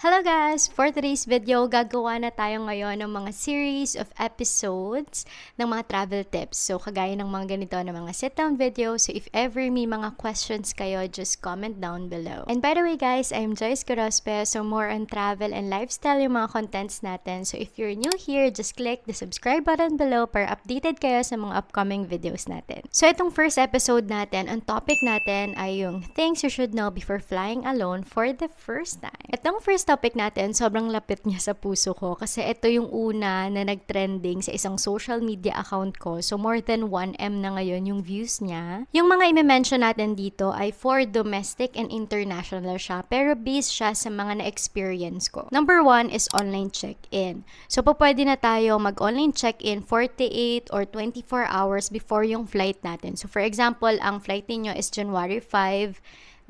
Hello guys! For today's video, gagawa na tayo ngayon ng mga series of episodes ng mga travel tips. So, kagaya ng mga ganito na mga sit-down videos. So, if ever may mga questions kayo, just comment down below. And by the way guys, I'm Joyce Corospe. So, more on travel and lifestyle yung mga contents natin. So, if you're new here, just click the subscribe button below para updated kayo sa mga upcoming videos natin. So, itong first episode natin, ang topic natin ay yung things you should know before flying alone for the first time. Itong first topic natin, sobrang lapit niya sa puso ko kasi ito yung una na nag-trending sa isang social media account ko. So, more than 1M na ngayon yung views niya. Yung mga i-mention natin dito ay for domestic and international siya, pero based siya sa mga na-experience ko. Number 1 is online check-in. So, pwede na tayo mag-online check-in 48 or 24 hours before yung flight natin. So, for example, ang flight niyo is January 5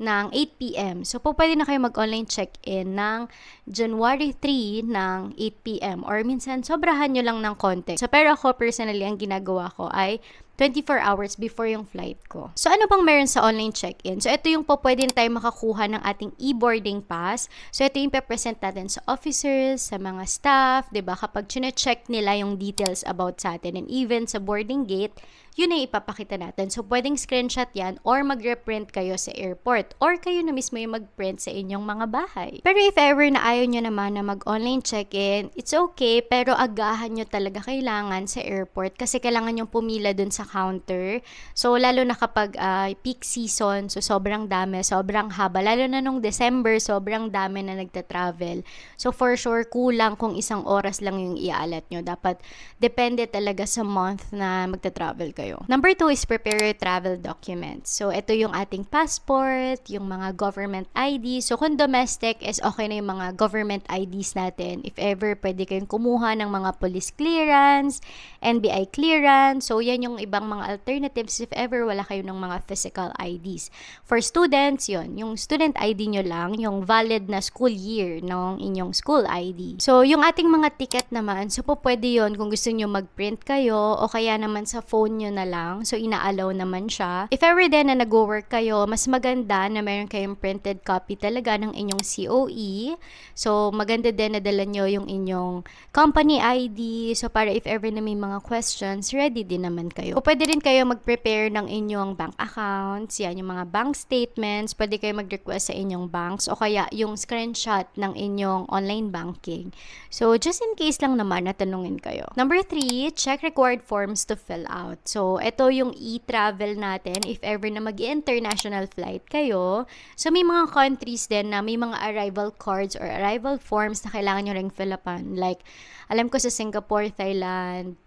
ng 8 p.m. So, pwede na kayo mag-online check-in ng January 3 ng 8 p.m. Or minsan, sobrahan nyo lang ng konti. So, pero ako, personally, ang ginagawa ko ay 24 hours before yung flight ko. So, ano bang meron sa online check-in? So, ito yung pwede na tayo makakuha ng ating e-boarding pass. So, ito yung pe-present natin sa officers, sa mga staff, 'di ba? Kapag chine-check nila yung details about sa atin and even sa boarding gate, yun ay ipapakita natin. So, pwedeng screenshot yan or mag-reprint kayo sa airport or kayo na mismo yung mag-print sa inyong mga bahay. Pero if ever na ayaw nyo naman na mag-online check-in, it's okay, pero agahan nyo talaga kailangan sa airport kasi kailangan yung pumila dun sa counter. So, lalo na kapag peak season, so sobrang dami, sobrang haba. Lalo na nung December, sobrang dami na nagta-travel. So, for sure, kulang kung isang oras lang yung iaalat nyo. Dapat, depende talaga sa month na magta-travel kayo. Number 2 is prepare your travel documents. So, ito yung ating passport, yung mga government ID. So, kung domestic is okay na yung mga government IDs natin. If ever, pwede kayong kumuha ng mga police clearance, NBI clearance. So, yan yung ibang mga alternatives if ever wala kayo ng mga physical IDs. For students, yun. Yung student ID nyo lang, yung valid na school year ng inyong school ID. So, yung ating mga ticket naman, so pwede yun kung gusto nyo mag-print kayo o kaya naman sa phone nyo na lang. So, ina-allow naman siya. If ever din na nag-work kayo, mas maganda na meron kayong printed copy talaga ng inyong COE. So, maganda din na dala nyo yung inyong company ID. So, para if ever na may mga questions, ready din naman kayo. O pwede rin kayo mag-prepare ng inyong bank accounts. Yan, yung mga bank statements. Pwede kayo mag-request sa inyong banks o kaya yung screenshot ng inyong online banking. So, just in case lang naman na tanungin kayo. Number 3, check required forms to fill out. So, ito yung e-travel natin if ever na mag-international flight kayo. So, may mga countries din na may mga arrival cards or arrival forms na kailangan nyo ring fill upan. Like, alam ko sa Singapore, Thailand,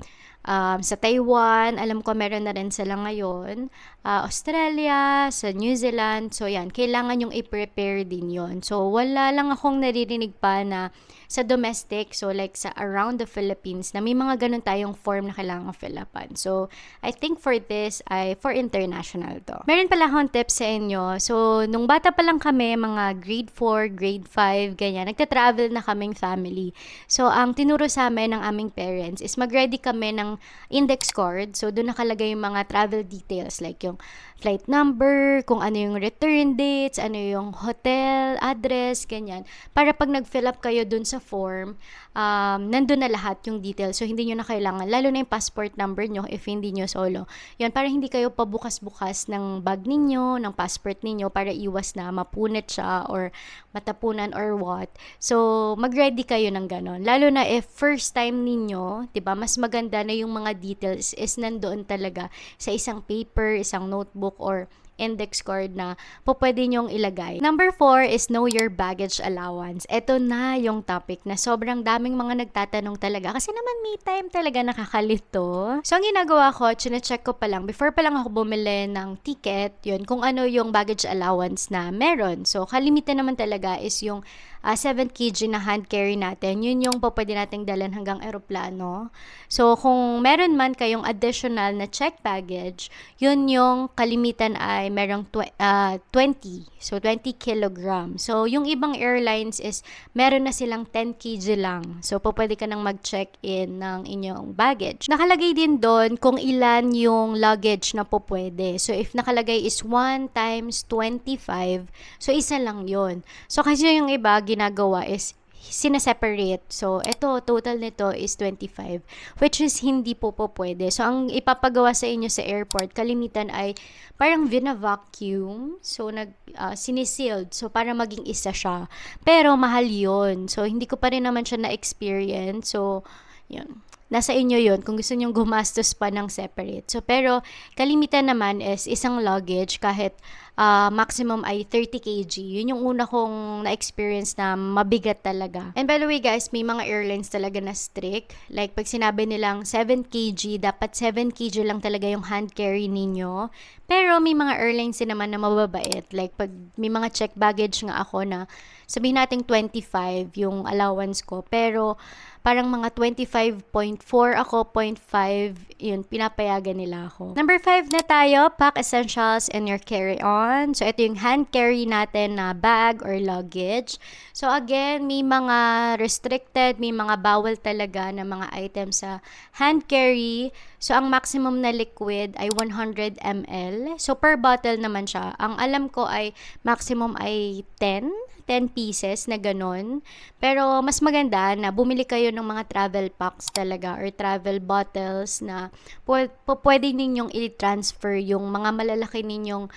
sa Taiwan, alam ko meron na rin sila ngayon. Australia, sa New Zealand. So, yan. Kailangan yung i-prepare din yon. So, wala lang akong naririnig pa na sa domestic, so like sa around the Philippines, na may mga ganun tayong form na kailangan fill upan. So, I think for this, ay for international to. Meron pala akong tips sa inyo. So, nung bata pa lang kami, mga grade 4, grade 5, ganyan, nagta-travel na kaming family. So, ang tinuro sa amin ng aming parents is mag-ready kami ng index card. So, doon nakalagay yung mga travel details like yung flight number, kung ano yung return dates, ano yung hotel, address, ganyan. Para pag nag-fill up kayo dun sa form, nandun na lahat yung details. So, hindi nyo na kailangan, lalo na yung passport number nyo if hindi nyo solo. Yun, para hindi kayo pabukas-bukas ng bag ninyo, ng passport ninyo, para iwas na mapunit siya or matapunan or what. So, mag-ready kayo ng ganon. Lalo na if first time ninyo, diba, mas maganda na yung mga details is nandoon talaga sa isang paper, isang notebook, or index card na pwede nyong ilagay. Number 4 is know your baggage allowance. Ito na yung topic na sobrang daming mga nagtatanong talaga kasi naman may time talaga nakakalito. So, ang ginagawa ko, chine-check ko pa lang, before pa lang ako bumili ng ticket, yun, kung ano yung baggage allowance na meron. So, kalimitan naman talaga is yung 7 kg na hand carry natin. Yun yung pwede nating dalan hanggang eroplano. So, kung meron man kayong additional na check baggage, yun yung kalimitan ay merong 20. So, 20 kilogram. So, yung ibang airlines is meron na silang 10 kg lang. So, pwede ka nang mag-check-in ng inyong baggage. Nakalagay din doon kung ilan yung luggage na pwede. So, if nakalagay is 1 times 25, so isa lang yun. So, kasi yung iba, ginagawa is sineseparate. So, ito, total nito is 25, which is hindi po pwede. So, ang ipapagawa sa inyo sa airport, kalimitan ay parang vina-vacuum. So, sinisealed. So, para maging isa siya. Pero, mahal yun. So, hindi ko pa rin naman siya na-experience. So, yun. Nasa inyo yun kung gusto nyong gumastos pa ng separate. So, pero, kalimitan naman is isang luggage kahit maximum ay 30 kg. Yun yung una kong na-experience na mabigat talaga. And by the way guys, may mga airlines talaga na strict. Like pag sinabi nilang 7 kg, dapat 7 kg lang talaga yung hand carry ninyo. Pero may mga airlines din naman na mababait. Like pag may mga check baggage nga ako na sabihin natin 25 yung allowance ko. Pero parang mga 25.4 ako, 0.5, yun, pinapayagan nila ako. Number 5 na tayo, pack essentials in your carry-on. So, ito yung hand carry natin na bag or luggage. So, again, may mga restricted, may mga bawal talaga na mga items sa hand carry. So, ang maximum na liquid ay 100 ml. So, per bottle naman siya. Ang alam ko ay maximum ay 10 pieces na ganun. Pero mas maganda na bumili kayo ng mga travel packs talaga or travel bottles na pwede ninyong i-transfer yung mga malalaki ninyong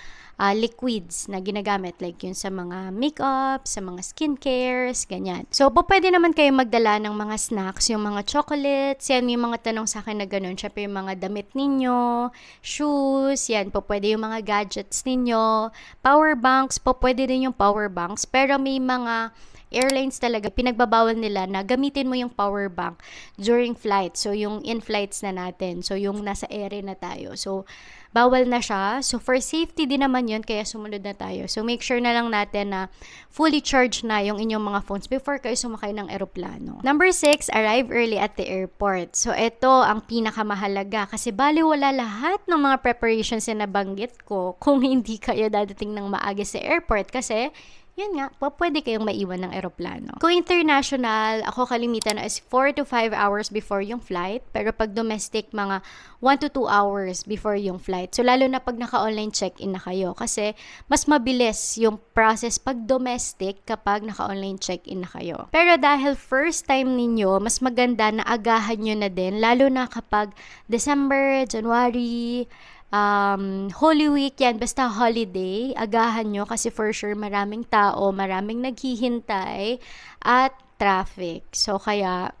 liquids na ginagamit, like yun sa mga makeup, sa mga skincares, ganyan. So, pwede naman kayo magdala ng mga snacks, yung mga chocolates, yan, may mga tanong sa akin na ganun. Syempre yung mga damit ninyo, shoes, yan, pwede yung mga gadgets ninyo, power banks, pwede din yung power banks, pero may mga airlines talaga, pinagbabawal nila na gamitin mo yung power bank during flight. So, yung in-flights na natin. So, yung nasa ere na tayo. So, bawal na siya. So, for safety din naman yun, kaya sumunod na tayo. So, make sure na lang natin na fully charged na yung inyong mga phones before kayo sumakay ng eroplano. Number 6, arrive early at the airport. So, ito ang pinakamahalaga kasi baliwala lahat ng mga preparations na nabanggit ko kung hindi kayo dadating ng maaga sa airport kasi yun nga, pwede kayong maiwan ng eroplano. Kung international, ako kalimitan na is 4 to 5 hours before yung flight. Pero pag domestic, mga 1 to 2 hours before yung flight. So, lalo na pag naka-online check-in na kayo. Kasi, mas mabilis yung process pag domestic kapag naka-online check-in na kayo. Pero dahil first time ninyo, mas maganda na agahan nyo na din. Lalo na kapag December, January, Holy Week yan, basta holiday, agahan nyo kasi for sure maraming tao, maraming naghihintay at traffic. So kaya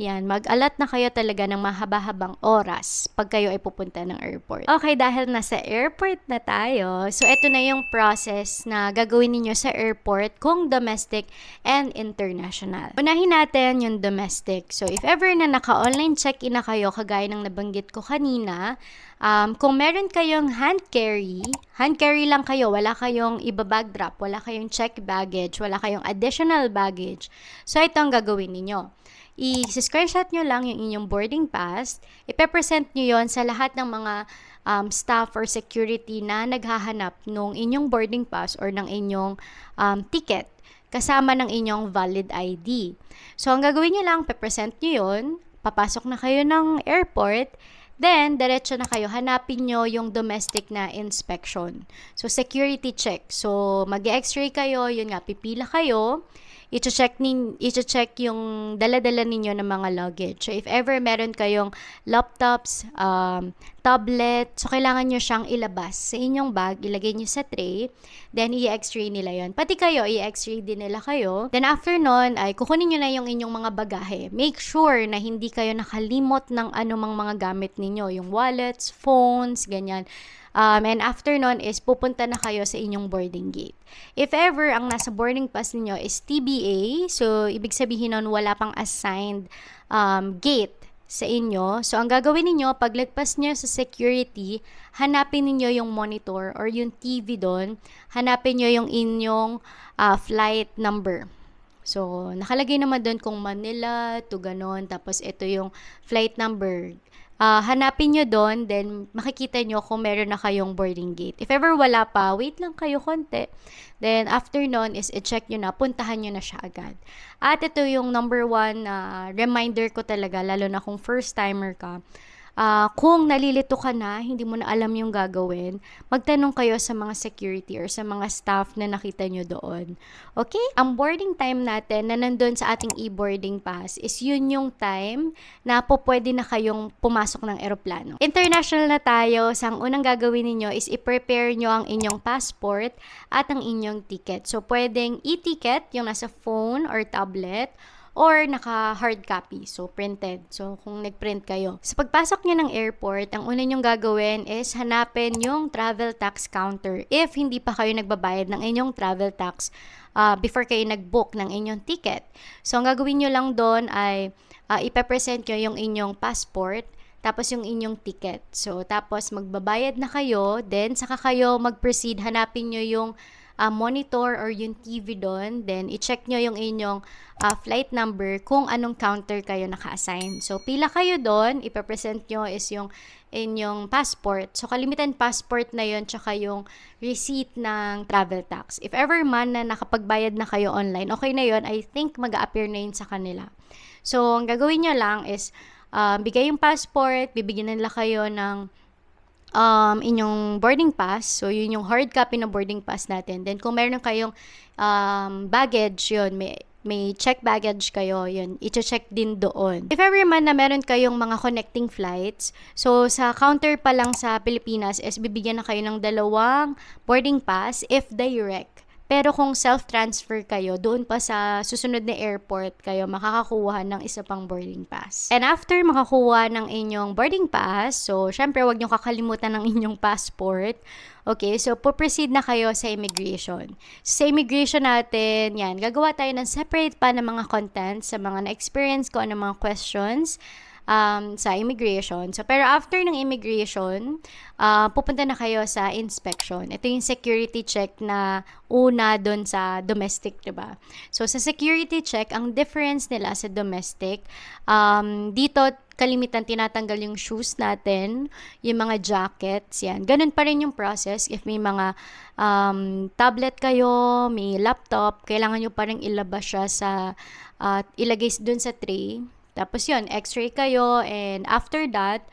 yan, mag-alat na kayo talaga ng mahaba-habang oras pag kayo ay pupunta ng airport. Okay, dahil nasa airport na tayo, so ito na yung process na gagawin niyo sa airport kung domestic and international. Unahin natin yung domestic. So if ever na naka-online check-in na kayo, kagaya ng nabanggit ko kanina, kung meron kayong hand carry lang kayo, wala kayong iba-bag drop, wala kayong check baggage, wala kayong additional baggage. So ito ang gagawin niyo. I-screenshot nyo lang yung inyong boarding pass, ipepresent nyo yon sa lahat ng mga staff or security na naghahanap ng inyong boarding pass or ng inyong ticket kasama ng inyong valid ID. So, ang gagawin nyo lang, ipepresent nyo yon, papasok na kayo ng airport, then, diretso na kayo, hanapin nyo yung domestic na inspection. So, security check. So, mag-x-ray kayo, yun nga, pipila kayo, i-check yung dala-dala ninyo ng mga luggage. So, if ever meron kayong laptops, tablet, so kailangan nyo siyang ilabas sa inyong bag, ilagay nyo sa tray, then i-x-ray nila yon. Pati kayo, i-x-ray din nila kayo. Then after nun, ay kukunin nyo na yung inyong mga bagahe. Make sure na hindi kayo nakalimot ng anumang mga gamit ninyo, yung wallets, phones, ganyan. And after nun is pupunta na kayo sa inyong boarding gate. If ever ang nasa boarding pass ninyo is TBA, so ibig sabihin nun wala pang assigned gate sa inyo. So ang gagawin niyo paglagpas niyo sa security, hanapin niyo yung monitor or yung TV doon, hanapin niyo yung inyong flight number. So nakalagay naman doon kung Manila to ganon, tapos ito yung flight number. Hanapin nyo doon, then makikita nyo kung meron na kayong boarding gate. If ever wala pa, wait lang kayo konti. Then, after nun is i-check nyo na, puntahan nyo na siya agad. At ito yung number 1 reminder ko talaga, lalo na kung first timer ka. kung nalilito ka na, hindi mo na alam yung gagawin, magtanong kayo sa mga security or sa mga staff na nakita nyo doon. Okay? Ang boarding time natin na nandun sa ating e-boarding pass is yun yung time na pwede na kayong pumasok ng eroplano. International na tayo, so ang unang gagawin ninyo is i-prepare nyo ang inyong passport at ang inyong ticket. So, pwedeng e-ticket, yung nasa phone or tablet, or naka-hard copy, so printed. So, kung nag-print kayo. Sa pagpasok nyo ng airport, ang una nyong gagawin is hanapin yung travel tax counter if hindi pa kayo nagbabayad ng inyong travel tax before kayo nag-book ng inyong ticket. So, ang gagawin nyo lang doon ay ipapresent nyo yung inyong passport, tapos yung inyong ticket. So, tapos magbabayad na kayo, then saka kayo mag-proceed, hanapin nyo yung monitor or yung TV doon, then i-check nyo yung inyong flight number kung anong counter kayo naka-assign. So, pila kayo doon, ipapresent nyo is yung inyong passport. So, kalimitan passport na yun, tsaka yung receipt ng travel tax. If ever man na nakapagbayad na kayo online, okay na yun, I think mag-a-appear na yun sa kanila. So, ang gagawin nyo lang is, bigay yung passport, bibigyan nila kayo ng inyong boarding pass. So, yun yung hard copy ng boarding pass natin. Then, kung meron kayong baggage, yun, may check baggage kayo, yun, i-check din doon. If ever man na meron kayong mga connecting flights, so sa counter pa lang sa Pilipinas is bibigyan na kayo ng 2 boarding pass if direct. Pero kung self-transfer kayo, doon pa sa susunod na airport kayo makakakuha ng isa pang boarding pass. And after makakuha ng inyong boarding pass, so syempre wag niyo kakalimutan ng inyong passport. Okay, so proceed na kayo sa immigration. Sa immigration natin, yan, gagawa tayo ng separate pa ng mga contents sa mga na-experience ko, ano mga questions sa immigration. So, pero after ng immigration, pupunta na kayo sa inspection. Ito yung security check na una doon sa domestic, diba? So, sa security check, ang difference nila sa domestic, dito, kalimitan tinatanggal yung shoes natin, yung mga jackets, yan. Ganun pa rin yung process. If may mga tablet kayo, may laptop, kailangan nyo pa rin ilabas siya sa, ilagay dun sa tray. Tapos yun, x-ray kayo, and after that,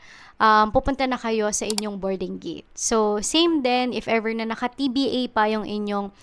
pupunta na kayo sa inyong boarding gate. So, same din, if ever na naka-TBA pa yung inyong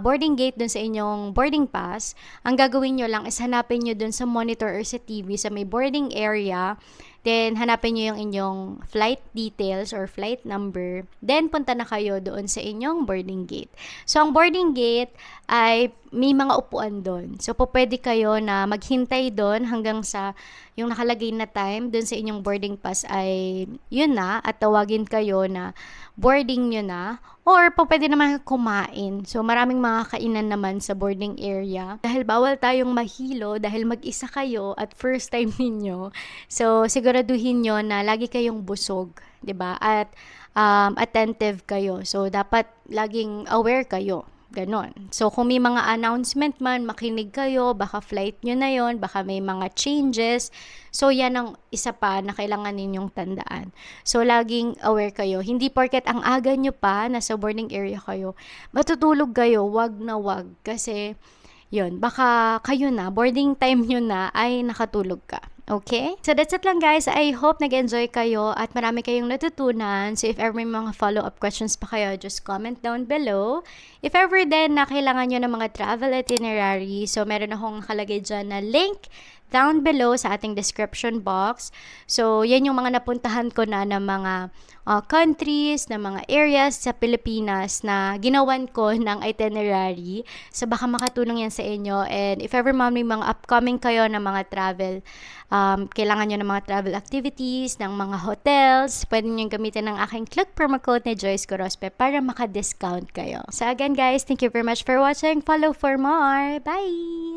boarding gate dun sa inyong boarding pass, ang gagawin nyo lang is hanapin nyo dun sa monitor or sa TV sa may boarding area. Then, hanapin nyo yung inyong flight details or flight number. Then, punta na kayo doon sa inyong boarding gate. So, ang boarding gate ay may mga upuan doon. So, pwede kayo na maghintay doon hanggang sa yung nakalagay na time doon sa inyong boarding pass ay yun na at tawagin kayo na boarding nyo na. Or pwede naman kumain. So, maraming mga kainan naman sa boarding area. Dahil bawal tayong mahilo dahil mag-isa kayo at first time ninyo. So, siguraduhin nyo na lagi kayong busog, 'di ba? At attentive kayo. So, dapat laging aware kayo. Ganon. So, kung may mga announcement man, makinig kayo, baka flight nyo na yon, baka may mga changes. So, yan ang isa pa na kailangan ninyong tandaan. So, laging aware kayo. Hindi porket ang aga nyo pa, nasa boarding area kayo, matutulog kayo, wag na wag. Kasi, yun, baka kayo na, boarding time nyo na, ay nakatulog ka. Okay? So, that's it lang guys. I hope nag-enjoy kayo at marami kayong natutunan. So, if ever may mga follow-up questions pa kayo, just comment down below. If ever din na kailangan nyo ng mga travel itinerary, so meron akong nakalagay dyan na link down below sa ating description box. So, yan yung mga napuntahan ko na ng mga countries, na mga areas sa Pilipinas na ginawan ko ng itinerary. So, baka makatulong yan sa inyo. And if ever may mga upcoming kayo na mga travel, kailangan nyo ng mga travel activities, ng mga hotels, pwede nyo gamitin ng aking click promo code na Joyce Gorospe para maka-discount kayo. So, again guys, thank you very much for watching. Follow for more. Bye!